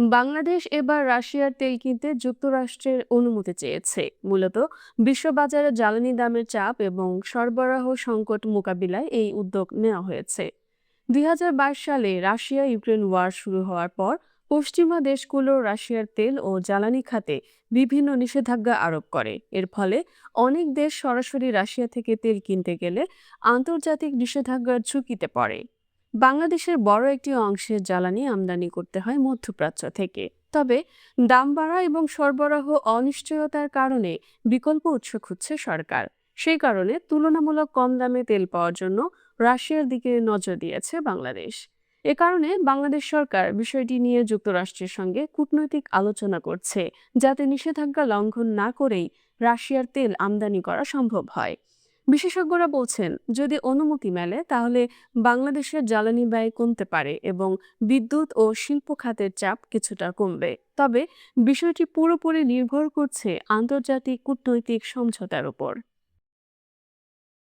বাংলাদেশ এবার রাশিয়ার তেল কিনতে যুক্তরাষ্ট্রের অনুমতি চেয়েছে, মূলত বিশ্ববাজারে জ্বালানি দামের চাপ এবং সরবরাহ সংকট মোকাবিলায় এই উদ্যোগ নেওয়া হয়েছে। ২০২২ সালে রাশিয়া ইউক্রেন ওয়ার শুরু হওয়ার পর পশ্চিমা দেশগুলো রাশিয়ার তেল ও জ্বালানি খাতে বিভিন্ন নিষেধাজ্ঞা আরোপ করে। এর ফলে অনেক দেশ সরাসরি রাশিয়া থেকে তেল কিনতে গেলে আন্তর্জাতিক নিষেধাজ্ঞার ঝুঁকিতে পড়ে। বাংলাদেশের বড় একটি অংশের জ্বালানি আমদানি করতে হয় মধ্যপ্রাচ্য থেকে। তবে দাম বাড়া এবং সরবরাহ অনিশ্চয়তার কারণে বিকল্প উৎস খুঁজছে সরকার। সেই কারণে তুলনামূলক কম দামে তেল পাওয়ার জন্য রাশিয়ার দিকে নজর দিয়েছে বাংলাদেশ। এ কারণে বাংলাদেশ সরকার বিষয়টি নিয়ে যুক্তরাষ্ট্রের সঙ্গে কূটনৈতিক আলোচনা করছে, যাতে নিষেধাজ্ঞা লঙ্ঘন না করেই রাশিয়ার তেল আমদানি করা সম্ভব হয়। বিশেষজ্ঞরা বলছেন, যদি অনুমতি মেলে তাহলে বাংলাদেশের জ্বালানি ব্যয় কমতে পারে এবং বিদ্যুৎ ও শিল্প খাতের চাপ কিছুটা কমবে। তবে বিষয়টি পুরোপুরি নির্ভর করছে আন্তর্জাতিক কূটনৈতিক সমঝোতার উপর।